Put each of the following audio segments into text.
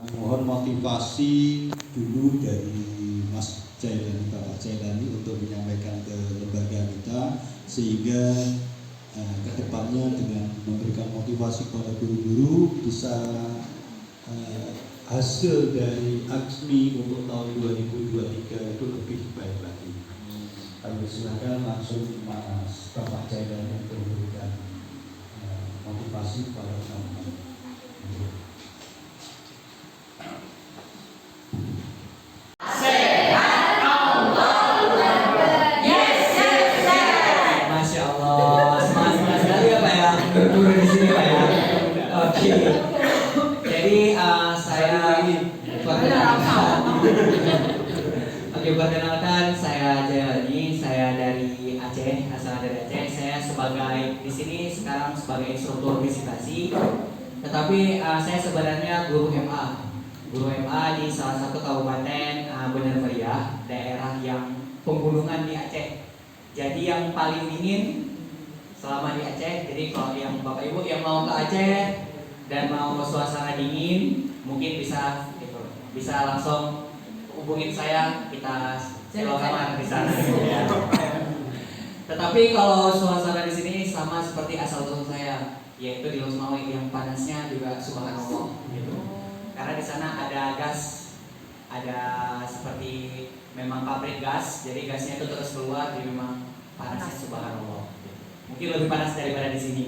Mohon motivasi dulu dari Mas Jailani, Bapak Jailani untuk menyampaikan ke lembaga kita sehingga kedepannya dengan memberikan motivasi kepada guru-guru bisa hasil dari AKSMI untuk tahun 2023 itu lebih baik lagi. Kami silakan langsung Mas Bapak Jailani untuk memberikan motivasi kepada teman-teman. Guru di sini Pak ya. Oke. Jadi saya perkenalkan saya Jailani, saya dari Aceh, asal dari Aceh. Saya sebagai di sini sekarang sebagai instruktur visitasi. Tetapi saya sebenarnya guru MA. Guru MA di salah satu kabupaten Benar Meriah, daerah yang pegunungan di Aceh. Jadi yang paling dingin selama di Aceh. Jadi kalau yang Bapak Ibu yang mau ke Aceh dan mau suasana dingin, mungkin bisa langsung hubungin saya, kita sewa kamar di sana. Ya. Tetapi kalau suasana di sini sama seperti asal usul saya, yaitu di Losmawi yang panasnya juga subhanallah gitu. Karena di sana ada gas, ada seperti memang pabrik gas, jadi gasnya itu terus keluar, jadi memang panasnya subhanallah. Mungkin lebih panas daripada di sini.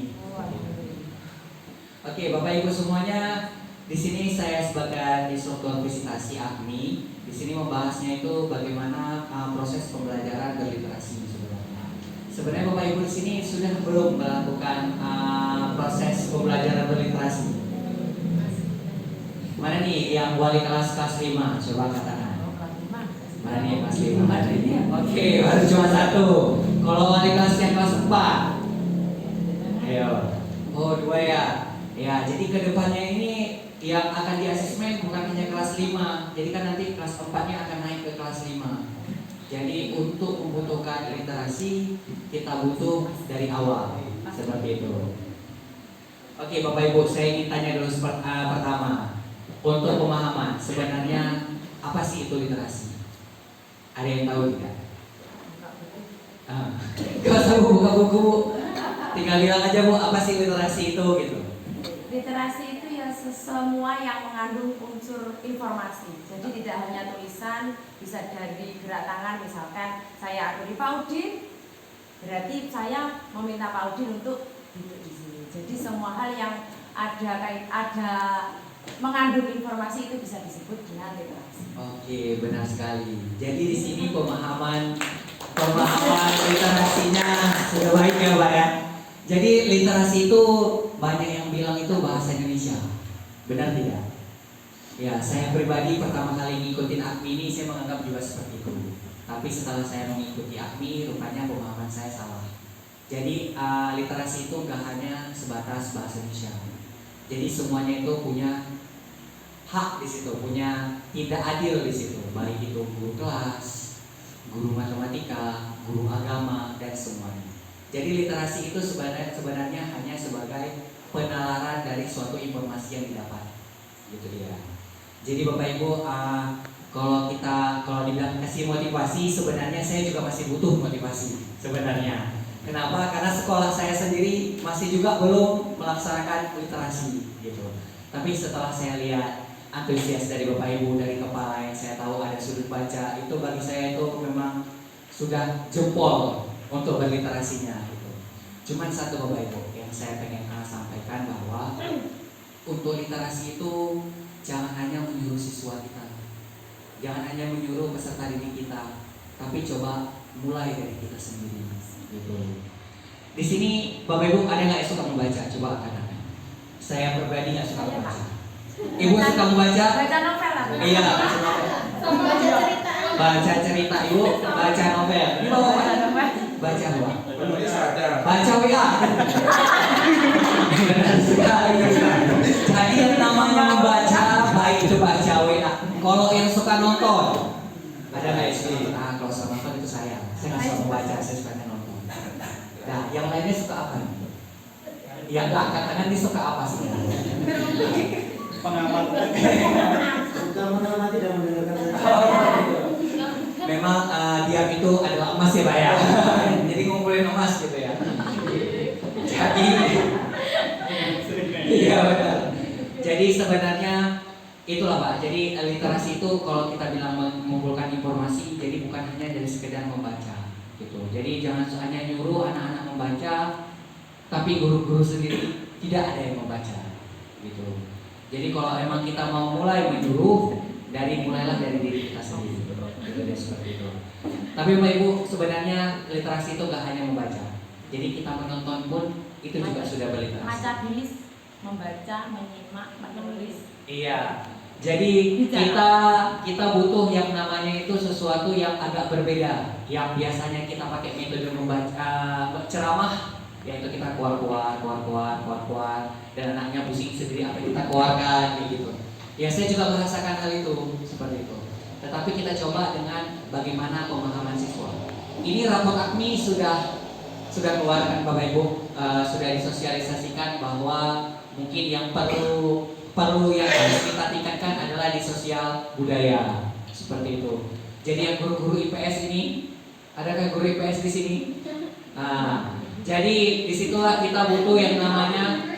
Oke, Bapak Ibu semuanya, di sini saya sebagai instruktur visitasi AKMI. Di sini membahasnya itu bagaimana proses pembelajaran berliterasi sebenarnya. Sebenarnya Bapak Ibu di sini sudah belum melakukan proses pembelajaran berliterasi? Mana nih yang wali kelas 5? Coba katakan. Mana nih kelas 5? Oke, baru cuma satu. Kalau wali kelas yang kelas 4? Ayo. Oh, 2 ya. Ya, jadi kedepannya ini yang akan di asesmen bukan hanya kelas 5. Jadi kan nanti kelas 4-nya akan naik ke kelas 5. Jadi untuk membutuhkan literasi kita butuh dari awal. Seperti itu. Oke, Bapak Ibu, saya ingin tanya dulu pertama. Untuk pemahaman, sebenarnya apa sih itu literasi? Ada yang tahu tidak? Gak usah buka buku, tinggal bilang aja Bu, apa sih literasi itu gitu. Literasi itu ya semua yang mengandung unsur informasi. Jadi tidak hanya tulisan, bisa dari gerak tangan. Misalkan saya aturi Pak Udin, berarti saya meminta Pak Udin untuk duduk di sini. Jadi semua hal yang ada mengandung informasi itu bisa disebut dengan literasi. Oke, benar sekali. Jadi di sini pemahaman literasinya sudah baik ya Pak ya. Jadi literasi itu banyak yang bilang itu bahasa Indonesia. Benar tidak? Ya, saya pribadi pertama kali ngikutin AKMI ini saya menganggap juga seperti itu. Tapi setelah saya mengikuti AKMI, rupanya pemahaman saya salah. Jadi literasi itu gak hanya sebatas bahasa Indonesia. Jadi semuanya itu punya hak di situ, punya tidak adil di situ. Baik itu guru kelas, guru matematika, guru agama, dan semuanya. Jadi literasi itu sebenarnya hanya sebagai penalaran dari suatu informasi yang didapat, gitu ya. Jadi Bapak Ibu, kalau dibilang kasih motivasi, sebenarnya saya juga masih butuh motivasi sebenarnya. Kenapa? Karena sekolah saya sendiri masih juga belum melaksanakan literasi, gitu. Tapi setelah saya lihat antusias dari Bapak Ibu, dari kepala yang saya tahu ada sudut baca, itu bagi saya itu memang sudah jempol untuk berliterasinya gitu. Cuman satu Bapak Ibu yang saya pengen sampaikan bahwa untuk literasi itu jangan hanya menyuruh siswa kita, jangan hanya menyuruh peserta didik kita, tapi coba mulai dari kita sendiri gitu. Di sini Bapak Ibu ada nggak yang suka membaca? Coba katakan. Saya pribadi nggak suka membaca. Ibu suka membaca? Baca novel lah. Iya, baca novel. Baca cerita. Baca cerita, Ibu baca novel. Ini Bapak baca apa? Baca WA. Benar sekali. Jadi yang namanya membaca baik itu baca WA. Kalau yang suka nonton, ada nggak sih? Kalau suka nonton itu saya nggak suka membaca, saya suka nonton. Nah, yang lainnya suka apa? Ya nggak, katakan dia suka apa sih? pengamat. Sudah mengamati dan mendengarkan saja. Memang diam itu adalah emas ya Pak ya. Jadi ngumpulin emas gitu ya. Jadi iya benar. Jadi sebenarnya itulah Pak. Jadi literasi itu kalau kita bilang mengumpulkan informasi, jadi bukan hanya dari sekedar membaca gitu. Jadi jangan hanya nyuruh anak-anak membaca, tapi guru-guru sendiri tidak ada yang membaca gitu. Jadi kalau emang kita mau mulai menyuruh, mulailah dari diri kita sendiri. Gitu deh, seperti itu. Tapi Bapak Ibu, sebenarnya literasi itu gak hanya membaca. Jadi kita menonton pun itu juga sudah berliterasi. Macabilis, membaca, menyimak, menulis. Iya. Jadi kita butuh yang namanya itu sesuatu yang agak berbeda. Yang biasanya kita pakai metode membaca ceramah, yaitu kita keluar, dan anaknya pusing sendiri apa yang kita keluarkan gitu. Ya saya juga merasakan hal itu seperti itu. Tetapi kita coba dengan bagaimana pemahaman siswa. Ini rapor AKMI sudah keluar kan Bapak Ibu, sudah disosialisasikan bahwa mungkin yang perlu yang harus kita tingkatkan adalah di sosial budaya seperti itu. Jadi yang guru-guru IPS ini, adakah guru IPS di sini? Nah, jadi disitulah kita butuh yang namanya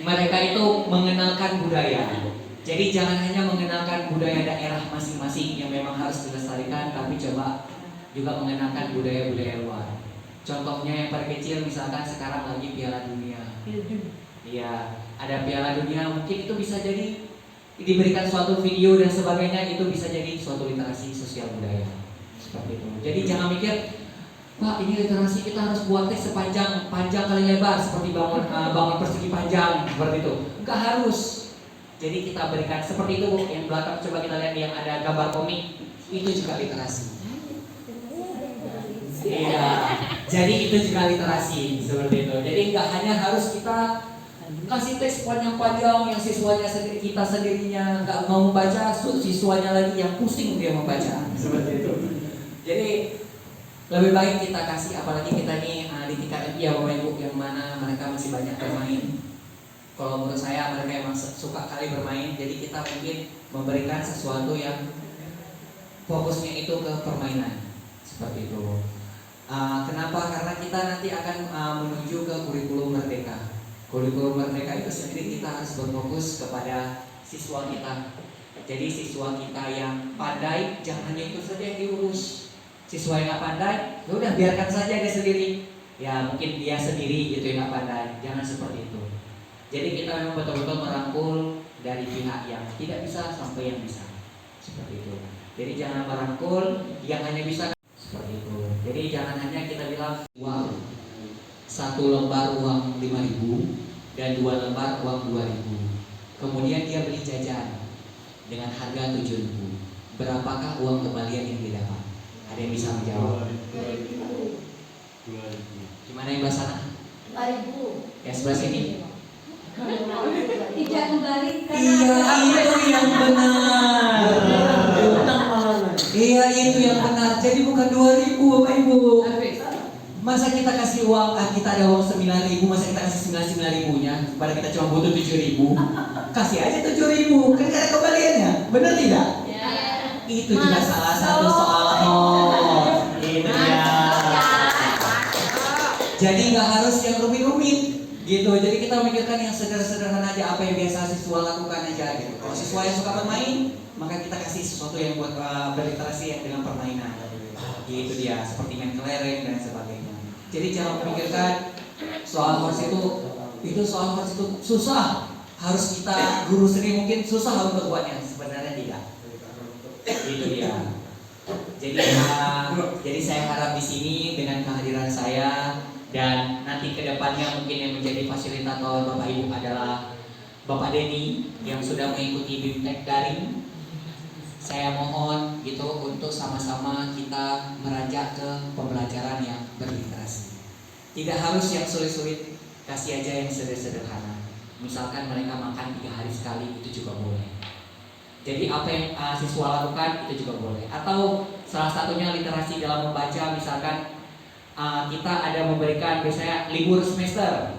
mereka itu mengenalkan budaya. Jadi jangan hanya mengenalkan budaya daerah masing-masing yang memang harus dilestarikan, tapi coba juga mengenalkan budaya-budaya luar. Contohnya yang paling kecil misalkan sekarang lagi Piala Dunia. Iya, ada Piala Dunia, mungkin itu bisa jadi diberikan suatu video dan sebagainya, itu bisa jadi suatu literasi sosial budaya. Seperti itu. Jadi jangan mikir, Pak, ini literasi kita harus buat teks panjang kali lebar seperti bangun persegi panjang seperti itu. Enggak harus. Jadi kita berikan seperti itu Bu, yang belakang coba kita lihat yang ada gambar komik, itu juga literasi. Iya, jadi itu juga literasi seperti itu. Jadi nggak hanya harus kita kasih teks panjang-panjang yang siswanya sendiri, kita sendirinya nggak mau membaca, siswanya lagi yang pusing dia membaca seperti itu. Jadi lebih baik kita kasih, apalagi kita nih di tingkat MI ya Bapak Ibu, yang mana mereka masih banyak bermain. Kalau menurut saya mereka emang suka kali bermain, jadi kita mungkin memberikan sesuatu yang fokusnya itu ke permainan seperti itu. Kenapa? Karena kita nanti akan menuju ke kurikulum merdeka. Kurikulum merdeka itu sendiri kita harus berfokus kepada siswa kita. Jadi siswa kita yang pandai jangan hanya itu saja yang diurus. Siswa yang nggak pandai, ya udah biarkan saja dia sendiri. Ya mungkin dia sendiri gitu yang nggak pandai. Jangan seperti itu. Jadi kita memang betul-betul merangkul dari pihak yang tidak bisa sampai yang bisa. Seperti itu. Jadi jangan merangkul yang hanya bisa seperti itu. Jadi jangan hanya kita bilang uang 1 lembar uang 5.000 dan 2 lembar uang 2.000. Kemudian dia beli jajan dengan harga 7.000. Berapakah uang kembalian yang dia dapat? Ada yang bisa menjawab? 2.000. Gimana yang belah sana? 5.000. Ya sebelah sini. Tidak kembali Iya itu yang benar. Utang malah. Iya itu yang benar. Jadi bukan 2.000 Bapak Ibu. Masa kita kasih uang, kita ada uang 9.000, masa kita kasih 9.000-nya, pada kita cuma butuh 7.000. Kasih aja 7.000, kan gak ada kembaliannya. Benar tidak? Ya. Itu juga salah satu soal not. Ini dia. Jadi nggak harus yang rumit-rumit gitu. Jadi kita memikirkan yang sederhana aja, apa yang biasa siswa lakukan aja gitu. Kalau siswa yang suka bermain, maka kita kasih sesuatu yang buat berliterasi yang dengan permainan. Gitu dia, seperti main kelereng dan sebagainya. Jadi jangan memikirkan soal horse itu soal horse itu susah. Harus kita guru sendiri mungkin susah untuk buatnya. Sebenarnya tidak. Itu dia. Jadi saya harap di sini dengan kehadiran saya dan nanti kedepannya mungkin yang menjadi fasilitator Bapak Ibu adalah Bapak Denny yang sudah mengikuti BIMTEK daring. Saya mohon gitu untuk sama-sama kita meranjak ke pembelajaran yang berliterasi. Tidak harus yang sulit-sulit, kasih aja yang sederhana. Misalkan mereka makan 3 hari sekali, itu juga boleh. Jadi apa yang siswa lakukan itu juga boleh. Atau salah satunya literasi dalam membaca, misalkan kita ada memberikan biasanya libur semester.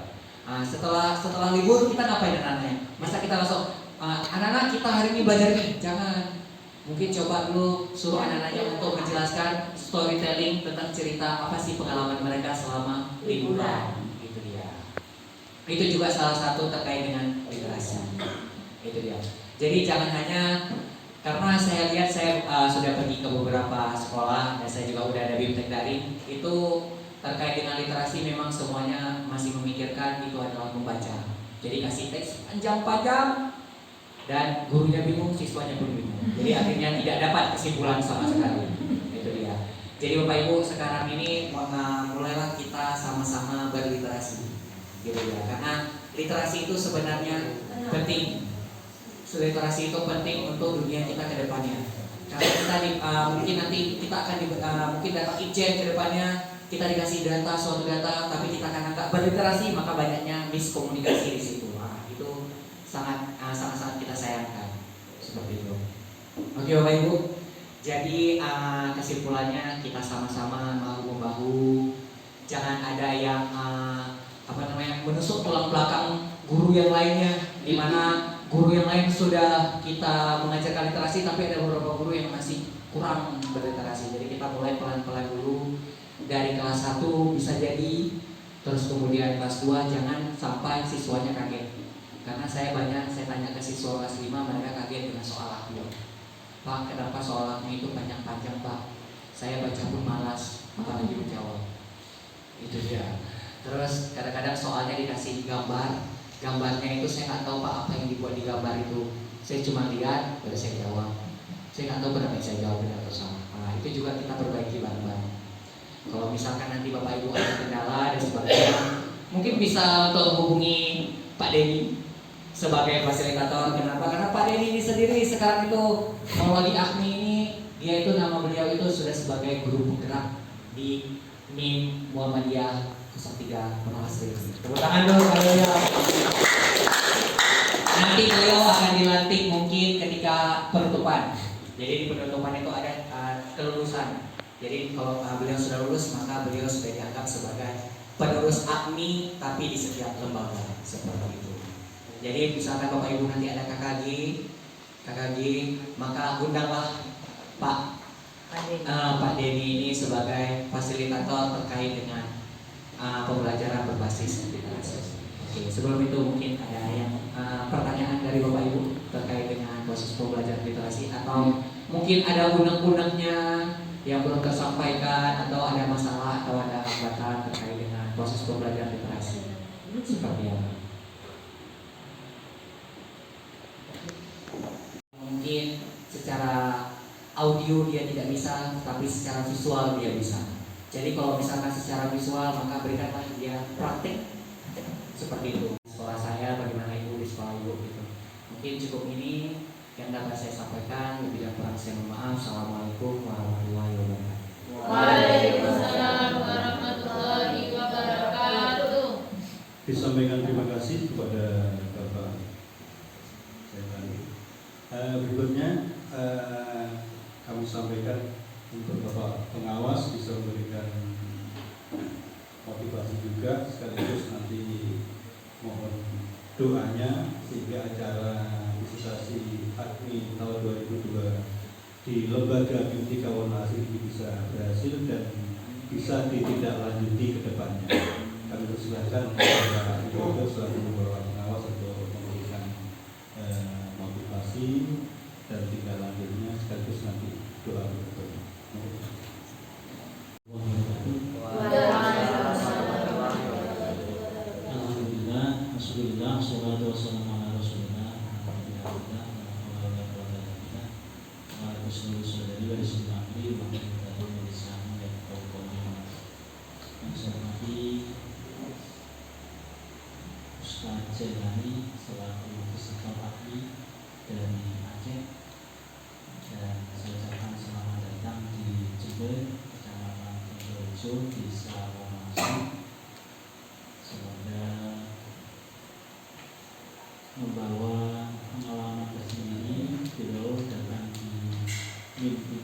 Setelah libur kita ngapain anak-anaknya? Masa kita langsung kita hari ini belajar nih, jangan. Mungkin coba dulu suruh anak-anaknya untuk menjelaskan storytelling tentang cerita apa sih pengalaman mereka selama liburan. Itu dia. Itu juga salah satu terkait dengan literasi. Itu dia. Jadi jangan hanya, karena saya lihat saya sudah pergi ke beberapa sekolah dan saya juga udah ada BIMTEK daring, itu terkait dengan literasi memang semuanya masih memikirkan itu adalah membaca. Jadi kasih teks panjang-panjang dan gurunya bingung, siswanya pun bingung. Jadi akhirnya tidak dapat kesimpulan sama sekali. Itu dia. Jadi Bapak Ibu sekarang ini mulailah kita sama-sama berliterasi. Gitu ya. Karena literasi itu sebenarnya penting. Literasi itu penting untuk dunia kita ke depannya. Karena kita mungkin nanti kita akan mungkin dapat ijen ke depannya, kita dikasih data, suatu data, tapi kita karena nggak berliterasi maka banyaknya miskomunikasi di situ. Nah, itu sangat kita sayangkan seperti itu. Oke Bapak Ibu, jadi kesimpulannya kita sama-sama bahu-membahu, jangan ada yang menusuk tulang belakang guru yang lainnya, di mana guru yang lain sudah kita mengajarkan literasi tapi ada beberapa guru yang masih kurang berliterasi. Jadi kita mulai pelan-pelan dulu dari kelas 1 bisa jadi, terus kemudian kelas 2 jangan sampai siswanya kaget. Karena saya tanya ke siswa kelas 5, mereka kaget dengan soal akmil. Pak, kenapa soal akmil itu panjang-panjang Pak? Saya baca pun malas, apalagi menjawab. Itu dia. Terus kadang-kadang soalnya dikasih gambarnya itu saya nggak tahu Pak apa yang dibuat di gambar itu. Saya cuma lihat, baru saya jawab. Saya nggak tahu benar yang saya jawab benar atau salah. Nah, itu juga kita perbaiki bareng-bareng. Kalau misalkan nanti Bapak Ibu ada kendala dan sebagainya, mungkin bisa untuk hubungi Pak Denny sebagai fasilitator. Kenapa? Karena Pak Denny ini sendiri sekarang itu Mauladi Akmi ini, dia itu nama beliau itu sudah sebagai guru penggerak di MIM Muhammadiyah 03 Penawasri. Tepuk tangan dulu beliau. Nanti beliau akan dilantik mungkin ketika penutupan. Jadi di penutupan itu ada kelulusan. Jadi kalau beliau sudah lulus maka beliau sudah dianggap sebagai penerus AKMI tapi di setiap lembaga seperti itu. Jadi misalkan Bapak Ibu nanti ada KKG maka undanglah Pak Denny ini sebagai fasilitator terkait dengan pembelajaran berbasis literasi. Oke, sebelum itu mungkin ada yang pertanyaan dari Bapak Ibu terkait dengan proses pembelajaran literasi, atau mungkin ada unek-uneknya yang belum tersampaikan, atau ada masalah atau ada hambatan terkait dengan proses pembelajaran literasi seperti apa? Mungkin secara audio dia tidak bisa, tapi secara visual dia bisa. Jadi kalau misalkan secara visual maka berikanlah dia praktik seperti itu. Sekolah saya, bagaimana Ibu di sekolah Ibu gitu. Mungkin cukup ini yang dapat saya sampaikan. Lebih dan kurang saya mohon maaf. Assalamualaikum warahmatullahi wabarakatuh. Waalaikumsalam warahmatullahi wabarakatuh. Disampaikan terima kasih kepada Bapak Sekali. Berikutnya kami sampaikan untuk Bapak pengawas bisa memberikan motivasi juga, sekaligus nanti mohon doanya sehingga acara visitasi AKMI tahun 2002 di Lembaga BIMTEK Kawanasri ini bisa berhasil dan bisa ditindaklanjuti ke depannya. Kami persilahkan kepada Ibu selaku Bapak pengawas untuk memberikan motivasi dan tindak lanjutnya, sekaligus nanti doa berikutnya. Alhamdulillah, Rasulullah, salatu wassalamu ala Rasulullah, Ustaz Jelani selaku visitor AKMI dari Aceh, dan saya ucapkan selamat datang di Jember, Kecamatan Tegalrejo, Desa Wonasi. Semoga membawa pengalaman tersendiri beliau datang di mimpi